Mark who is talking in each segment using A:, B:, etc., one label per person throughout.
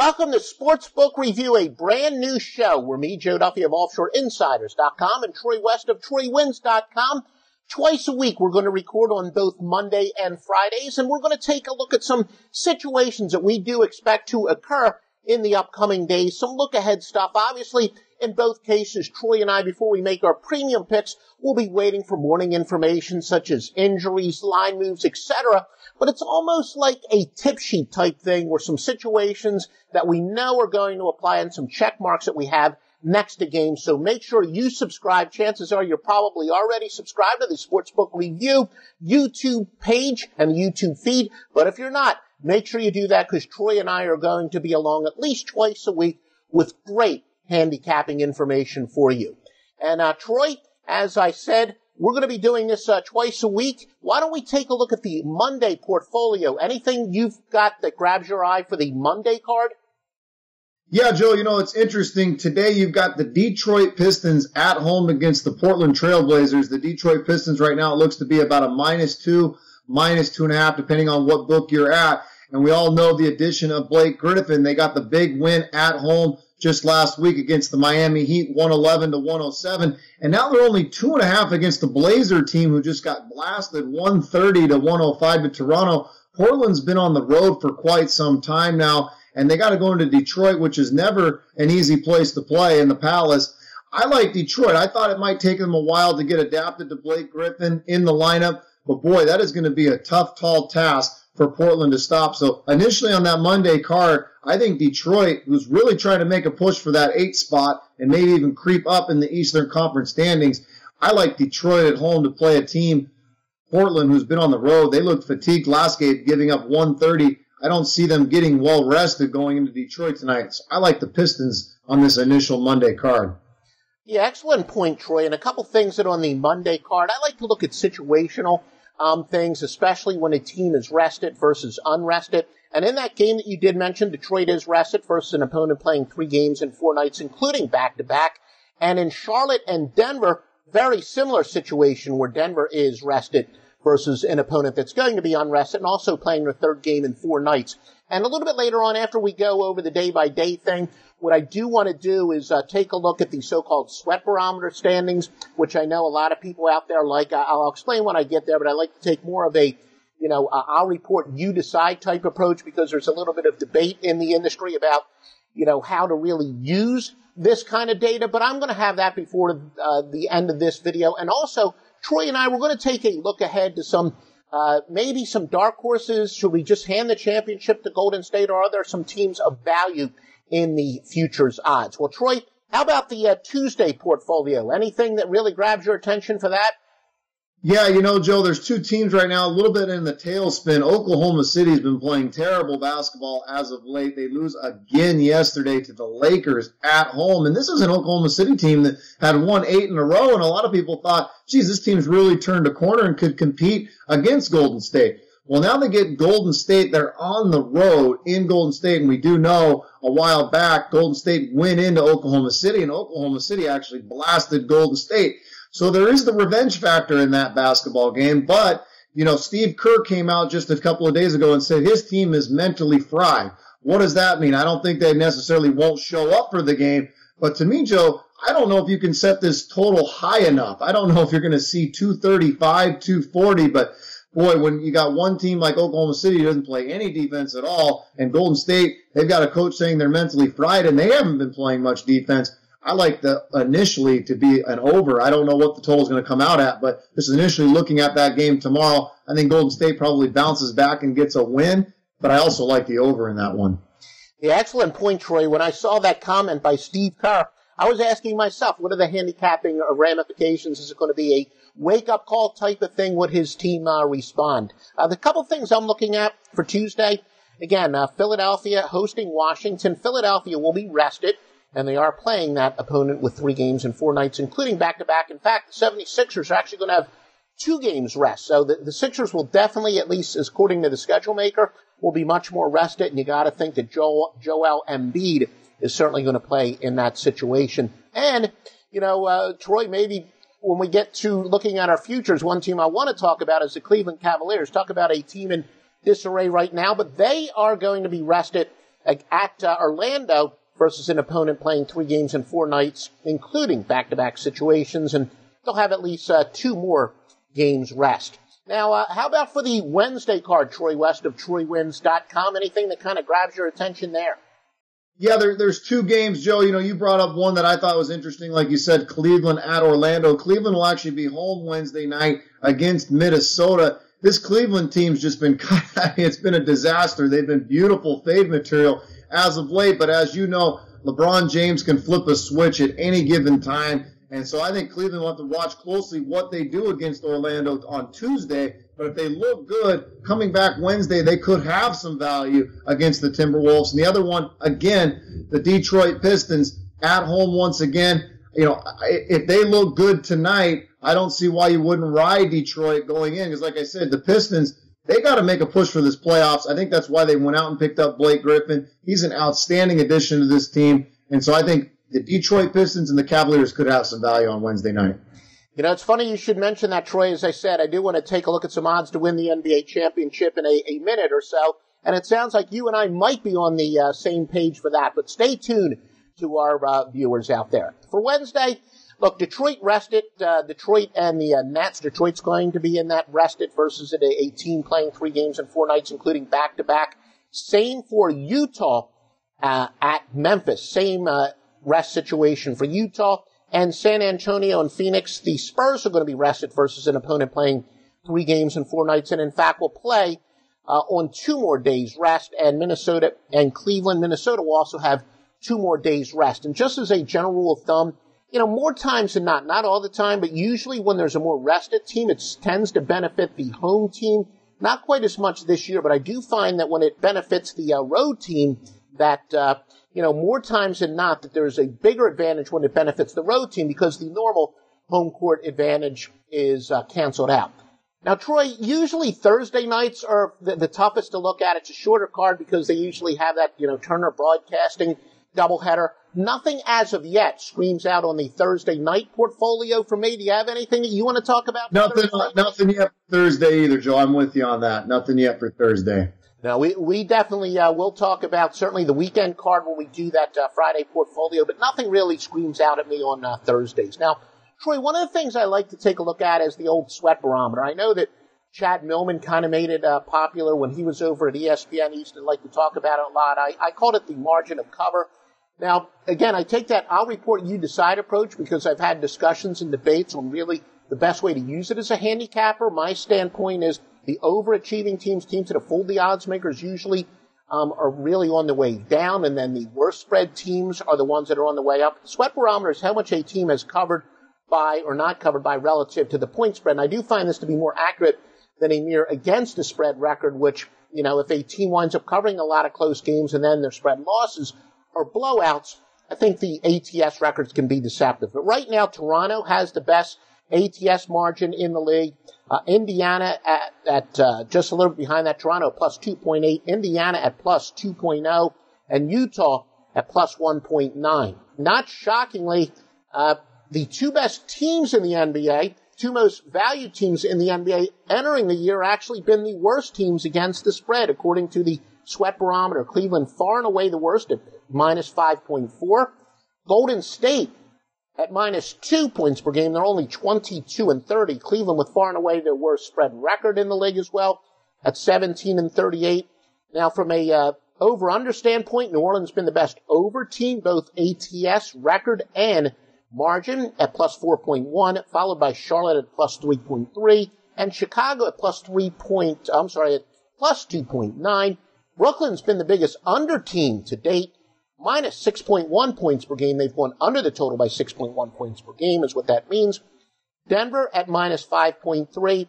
A: Welcome to Sportsbook Review, a brand new show where me, Joe Duffy of OffshoreInsiders.com and Troy West of TroyWins.com, twice a week we're going to record on both Monday and Fridays, and we're going to take a look at some situations that we do expect to occur in the upcoming days, some look-ahead stuff. Obviously, in both cases, Troy and I, before we make our premium picks, will be waiting for morning information such as injuries, line moves, etc., but it's almost like a tip sheet type thing where some situations that we know are going to apply and some check marks that we have next to games. So make sure you subscribe. Chances are you're probably already subscribed to the Sportsbook Review YouTube page and the YouTube feed. But if you're not, make sure you do that because Troy and I are going to be along at least twice a week with great handicapping information for you. And Troy, as I said, we're going to be doing this twice a week. Why don't we take a look at the Monday portfolio? Anything you've got that grabs your eye for the Monday card?
B: Yeah, Joe, it's interesting. Today you've got the Detroit Pistons at home against the Portland Trailblazers. The Detroit Pistons right now, it looks to be about a -2, -2.5, depending on what book you're at. And we all know the addition of Blake Griffin. They got the big win at home just last week against the Miami Heat, 111-107. And now they're only 2.5 against the Blazer team who just got blasted 130-105 to Toronto. Portland's been on the road for quite some time now, and they got to go into Detroit, which is never an easy place to play in the Palace. I like Detroit. I thought it might take them a while to get adapted to Blake Griffin in the lineup, but boy, that is going to be a tough, tall task for Portland to stop. So initially on that Monday card, I think Detroit, who's really trying to make a push for that 8th spot and maybe even creep up in the Eastern Conference standings, I like Detroit at home to play a team, Portland, who's been on the road. They looked fatigued last game, giving up 130. I don't see them getting well rested going into Detroit tonight. So I like the Pistons on this initial Monday card.
A: Yeah, excellent point, Troy. And a couple things that on the Monday card, I like to look at situational things, especially when a team is rested versus unrested. And in that game that you did mention, Detroit is rested versus an opponent playing 3 games in 4 nights, including back-to-back. And in Charlotte and Denver, very similar situation where Denver is rested versus an opponent that's going to be unrested and also playing their 3rd game in 4 nights. And a little bit later on, after we go over the day-by-day thing, what I do want to do is take a look at the so-called sweat barometer standings, which I know a lot of people out there like. I'll explain when I get there, but I like to take more of a, I'll report, you decide type approach because there's a little bit of debate in the industry about, how to really use this kind of data. But I'm going to have that before the end of this video. And also, Troy and I, we're going to take a look ahead to some maybe some dark horses. Should we just hand the championship to Golden State, or are there some teams of value in the futures odds? Well, Troy, how about the Tuesday portfolio? Anything that really grabs your attention for that?
B: Yeah, Joe, there's 2 teams right now, a little bit in the tailspin. Oklahoma City's been playing terrible basketball as of late. They lose again yesterday to the Lakers at home. And this is an Oklahoma City team that had won 8 in a row, and a lot of people thought, geez, this team's really turned a corner and could compete against Golden State. Well, now they get Golden State. They're on the road in Golden State, and we do know a while back Golden State went into Oklahoma City, and Oklahoma City actually blasted Golden State. So there is the revenge factor in that basketball game. But, Steve Kerr came out just a couple of days ago and said his team is mentally fried. What does that mean? I don't think they necessarily won't show up for the game. But to me, Joe, I don't know if you can set this total high enough. I don't know if you're going to see 235, 240, but boy, when you got one team like Oklahoma City who doesn't play any defense at all, and Golden State, they've got a coach saying they're mentally fried, and they haven't been playing much defense. I like the initially to be an over. I don't know what the total is going to come out at, but just initially looking at that game tomorrow, I think Golden State probably bounces back and gets a win, but I also like the over in that one.
A: Yeah, excellent point, Troy. When I saw that comment by Steve Kerr, I was asking myself, what are the handicapping ramifications? Is it going to be a wake-up call type of thing? Would his team respond? The couple things I'm looking at for Tuesday, again, Philadelphia hosting Washington. Philadelphia will be rested, and they are playing that opponent with 3 games in 4 nights, including back-to-back. In fact, the 76ers are actually going to have 2 games rest. So the Sixers will definitely, at least according to the schedule maker, will be much more rested, and you got to think that Joel Embiid is certainly going to play in that situation. And, Troy, maybe when we get to looking at our futures, one team I want to talk about is the Cleveland Cavaliers. Talk about a team in disarray right now, but they are going to be rested at Orlando versus an opponent playing 3 games in 4 nights, including back-to-back situations, and they'll have at least 2 more games rest. Now, how about for the Wednesday card, Troy West of TroyWins.com? Anything that kind of grabs your attention there?
B: Yeah, there's 2 games, Joe. You know, you brought up one that I thought was interesting. Like you said, Cleveland at Orlando. Cleveland will actually be home Wednesday night against Minnesota. This Cleveland team's just been, it's been a disaster. They've been beautiful fade material as of late, but as you know, LeBron James can flip a switch at any given time. And so I think Cleveland will have to watch closely what they do against Orlando on Tuesday. But if they look good, coming back Wednesday, they could have some value against the Timberwolves. And the other one, again, the Detroit Pistons at home once again. You know, if they look good tonight, I don't see why you wouldn't ride Detroit going in. Because like I said, the Pistons, they got to make a push for this playoffs. I think that's why they went out and picked up Blake Griffin. He's an outstanding addition to this team. And so I think the Detroit Pistons and the Cavaliers could have some value on Wednesday night.
A: You know, it's funny you should mention that, Troy. As I said, I do want to take a look at some odds to win the NBA championship in a minute or so. And it sounds like you and I might be on the same page for that. But stay tuned to our viewers out there. For Wednesday, look, Detroit rested. Detroit and the Nets. Detroit's going to be in that rested versus a team playing 3 games in 4 nights, including back-to-back. Same for Utah at Memphis. Same rest situation for Utah. And San Antonio and Phoenix, the Spurs are going to be rested versus an opponent playing 3 games in 4 nights, and in fact will play on 2 more days rest. And Minnesota and Cleveland, Minnesota will also have 2 more days rest. And just as a general rule of thumb, you know, more times than not all the time, but usually when there's a more rested team, it tends to benefit the home team. Not quite as much this year, but I do find that when it benefits the road team, that you know, more times than not, that there's a bigger advantage when it benefits the road team because the normal home court advantage is canceled out. Now, Troy, usually Thursday nights are the toughest to look at. It's a shorter card because they usually have that, you know, Turner Broadcasting doubleheader. Nothing as of yet screams out on the Thursday night portfolio for me. Do you have anything that you want to talk about?
B: Nothing yet for Thursday either, Joe. I'm with you on that. Nothing yet for Thursday.
A: No, we definitely will talk about certainly the weekend card when we do that Friday portfolio, but nothing really screams out at me on Thursdays. Now, Troy, one of the things I like to take a look at is the old sweat barometer. I know that Chad Millman kind of made it popular when he was over at ESPN. He used to like to talk about it a lot. I called it the margin of cover. Now, again, I take that I'll report you decide approach because I've had discussions and debates on really the best way to use it as a handicapper. My standpoint is the overachieving teams that have fooled the odds makers usually are really on the way down, and then the worst spread teams are the ones that are on the way up. The sweat barometer is how much a team has covered by or not covered by relative to the point spread. And I do find this to be more accurate than a mere against the spread record, which, you know, if a team winds up covering a lot of close games and then their spread losses or blowouts, I think the ATS records can be deceptive. But right now, Toronto has the best ATS margin in the league. Indiana at just a little behind that. Toronto plus 2.8. Indiana at plus 2.0. And Utah at plus 1.9. Not shockingly, the 2 best teams in the NBA, 2 most valued teams in the NBA entering the year actually been the worst teams against the spread, according to the sweat barometer. Cleveland far and away the worst at minus 5.4. Golden State at minus 2 points per game. They're only 22-30. Cleveland with far and away their worst spread record in the league as well at 17-38. Now from a over-under standpoint, New Orleans has been the best over team, both ATS record and margin at plus 4.1, followed by Charlotte at plus 3.3, and Chicago at plus 2.9. Brooklyn's been the biggest under team to date, minus 6.1 points per game. They've gone under the total by 6.1 points per game is what that means. Denver at minus 5.3.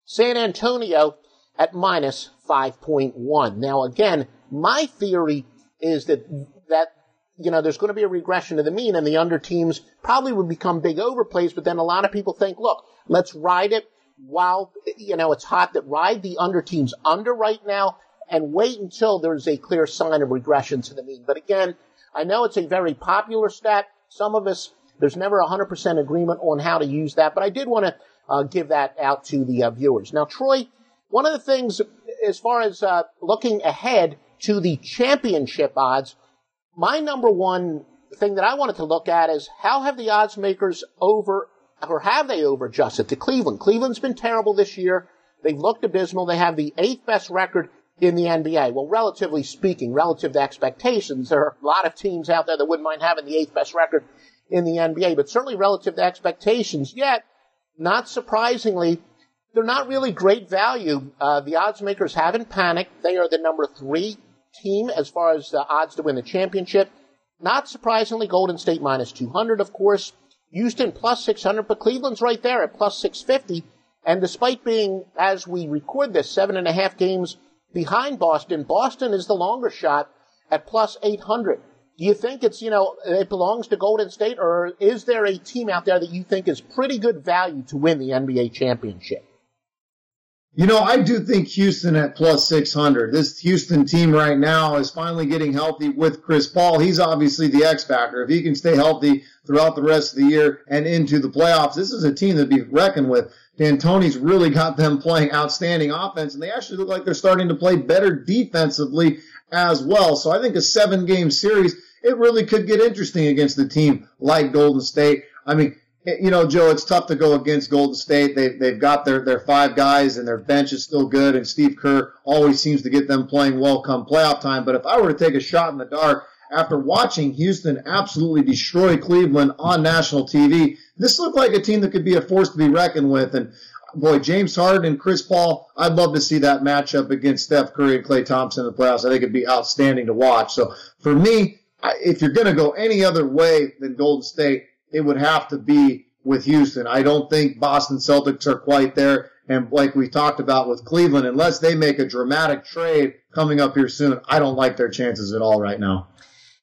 A: San Antonio at minus 5.1. Now, again, my theory is that you know, there's going to be a regression to the mean, and the under teams probably would become big overplays, but then a lot of people think, look, let's ride it while, you know, it's hot, that ride the under teams under right now and wait until there's a clear sign of regression to the mean. But again, I know it's a very popular stat. Some of us, there's never 100% agreement on how to use that, but I did want to give that out to the viewers. Now, Troy, one of the things as far as looking ahead to the championship odds, my number one thing that I wanted to look at is how have the odds makers have they over adjusted to Cleveland? Cleveland's been terrible this year. They've looked abysmal. They have the 8th best record in the NBA. Well, relatively speaking, relative to expectations, there are a lot of teams out there that wouldn't mind having the 8th best record in the NBA, but certainly relative to expectations, yet, not surprisingly, they're not really great value. The odds makers haven't panicked. They are the number 3 team as far as the odds to win the championship. Not surprisingly, Golden State minus 200, of course. Houston plus 600, but Cleveland's right there at plus 650. And despite being, as we record this, 7.5 games behind Boston, Boston is the longer shot at plus 800. Do you think it belongs to Golden State, or is there a team out there that you think is pretty good value to win the NBA championship?
B: I do think Houston at plus 600. This Houston team right now is finally getting healthy with Chris Paul. He's obviously the X factor. If he can stay healthy throughout the rest of the year and into the playoffs, this is a team to be reckoned with. D'Antoni's really got them playing outstanding offense, and they actually look like they're starting to play better defensively as well. So I think a 7-game series, it really could get interesting against a team like Golden State. I mean, Joe, it's tough to go against Golden State. They've got their 5 guys, and their bench is still good, and Steve Kerr always seems to get them playing well come playoff time. But if I were to take a shot in the dark, after watching Houston absolutely destroy Cleveland on national TV, this looked like a team that could be a force to be reckoned with. And, boy, James Harden and Chris Paul, I'd love to see that matchup against Steph Curry and Klay Thompson in the playoffs. I think it'd be outstanding to watch. So, for me, if you're going to go any other way than Golden State, it would have to be with Houston. I don't think Boston Celtics are quite there. And like we talked about with Cleveland, unless they make a dramatic trade coming up here soon, I don't like their chances at all right now.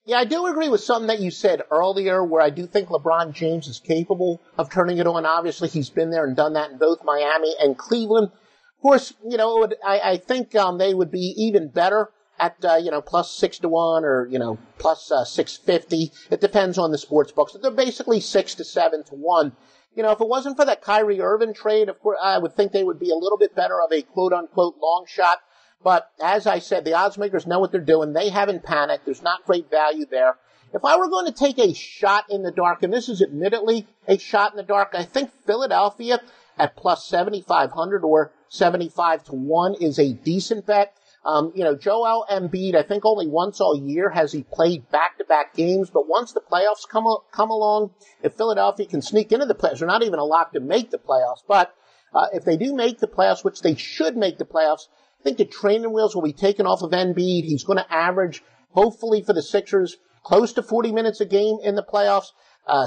A: Yeah, I do agree with something that you said earlier, where I do think LeBron James is capable of turning it on. Obviously, he's been there and done that in both Miami and Cleveland. Of course, I think they would be even better at, plus 6 to 1 or, plus 650. It depends on the sports books. They're basically 6 to 7 to 1. If it wasn't for that Kyrie Irving trade, of course, I would think they would be a little bit better of a quote-unquote long shot. But as I said, the odds makers know what they're doing. They haven't panicked. There's not great value there. If I were going to take a shot in the dark, and this is admittedly a shot in the dark, I think Philadelphia at plus 7,500 or 75 to 1 is a decent bet. Joel Embiid, I think only once all year has he played back-to-back games, but once the playoffs come along, if Philadelphia can sneak into the playoffs, they're not even a lock to make the playoffs, but if they do make the playoffs, which they should make the playoffs, I think the training wheels will be taken off of Embiid. He's going to average, hopefully for the Sixers, close to 40 minutes a game in the playoffs.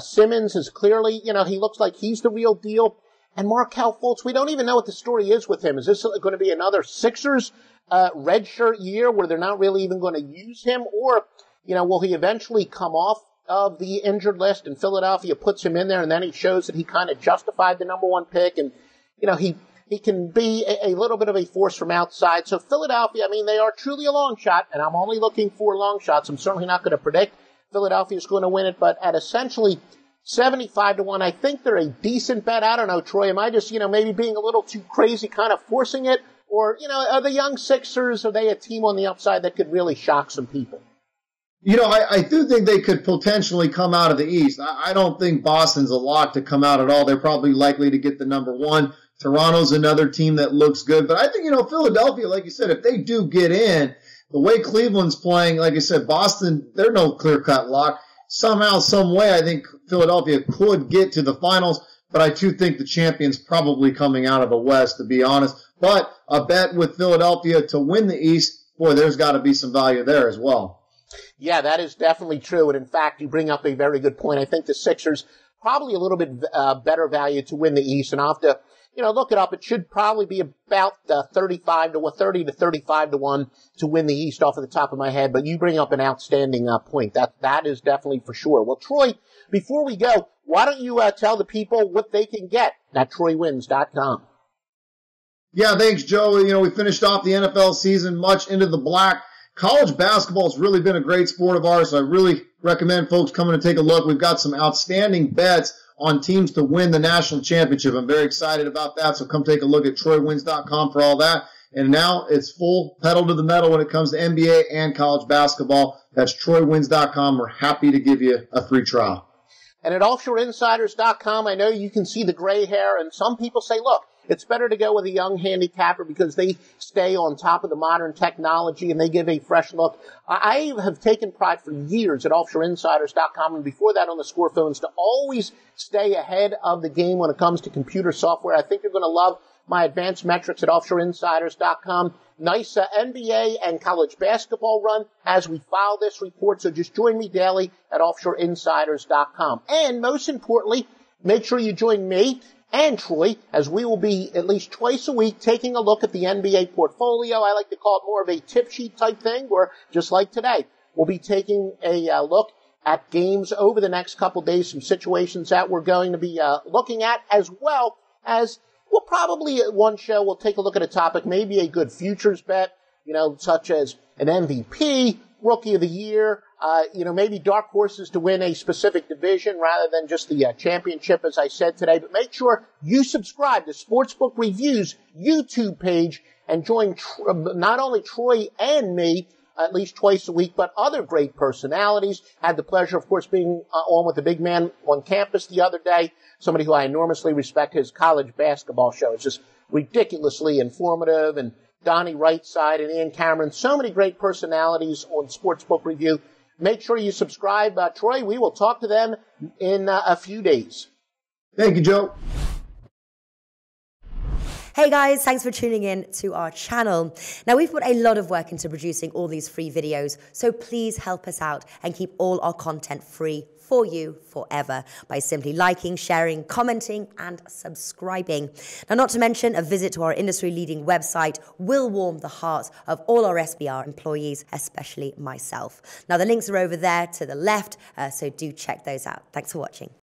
A: Simmons is clearly, he looks like he's the real deal. And Markelle Fultz, we don't even know what the story is with him. Is this going to be another Sixers redshirt year where they're not really even going to use him? Or, will he eventually come off of the injured list and Philadelphia puts him in there and then he shows that he kind of justified the number 1 pick and, he can be a little bit of a force from outside. So Philadelphia, they are truly a long shot, and I'm only looking for long shots. I'm certainly not going to predict Philadelphia is going to win it, but at essentially 75 to 1, I think they're a decent bet. I don't know, Troy, am I just, maybe being a little too crazy, kind of forcing it? Or, are the young Sixers, are they a team on the upside that could really shock some people?
B: I do think they could potentially come out of the East. I don't think Boston's a lock to come out at all. They're probably likely to get the number 1. Toronto's another team that looks good. But I think, Philadelphia, like you said, if they do get in, the way Cleveland's playing, like I said, Boston, they're no clear-cut lock. Somehow, some way, I think Philadelphia could get to the finals. But I do think the champion's probably coming out of the West, to be honest. But a bet with Philadelphia to win the East, boy, there's got to be some value there as well.
A: Yeah, that is definitely true. And in fact, you bring up a very good point. I think the Sixers probably a little bit better value to win the East. And I'll have to, look it up. It should probably be about 30 to 35 to 1 to win the East off of the top of my head. But you bring up an outstanding point. That is definitely for sure. Well, Troy, before we go, why don't you tell the people what they can get at TroyWins.com?
B: Yeah, thanks, Joe. We finished off the NFL season much into the black. College basketball has really been a great sport of ours, so I really recommend folks coming to take a look. We've got some outstanding bets on teams to win the national championship. I'm very excited about that, so come take a look at TroyWins.com for all that. And now it's full pedal to the metal when it comes to NBA and college basketball. That's TroyWins.com. We're happy to give you a free trial.
A: And at OffshoreInsiders.com, I know you can see the gray hair, and some people say, look, it's better to go with a young handicapper because they stay on top of the modern technology and they give a fresh look. I have taken pride for years at OffshoreInsiders.com and before that on the Score Phones to always stay ahead of the game when it comes to computer software. I think you're going to love my advanced metrics at OffshoreInsiders.com. Nice NBA and college basketball run as we file this report. So just join me daily at OffshoreInsiders.com. And most importantly, make sure you join me and Troy as we will be at least twice a week taking a look at the NBA portfolio. I like to call it more of a tip sheet type thing where just like today, we'll be taking a look at games over the next couple days, some situations that we're going to be looking at, as well as we'll probably at one show, we'll take a look at a topic, maybe a good futures bet, such as an MVP, Rookie of the Year, maybe dark horses to win a specific division rather than just the championship, as I said today. But make sure you subscribe to Sportsbook Review's YouTube page and join not only Troy and me at least twice a week, but other great personalities. Had the pleasure, of course, being on with the big man on campus the other day, somebody who I enormously respect. His college basketball show is just ridiculously informative, and Donnie Rightside and Ian Cameron, so many great personalities on Sportsbook Review. Make sure you subscribe. Troy, we will talk to them in a few days.
B: Thank you, Joe.
C: Hey guys, thanks for tuning in to our channel. Now we've put a lot of work into producing all these free videos, so please help us out and keep all our content free for you forever by simply liking, sharing, commenting, and subscribing. Now, not to mention, a visit to our industry-leading website will warm the hearts of all our SBR employees, especially myself. Now, the links are over there to the left, so do check those out. Thanks for watching.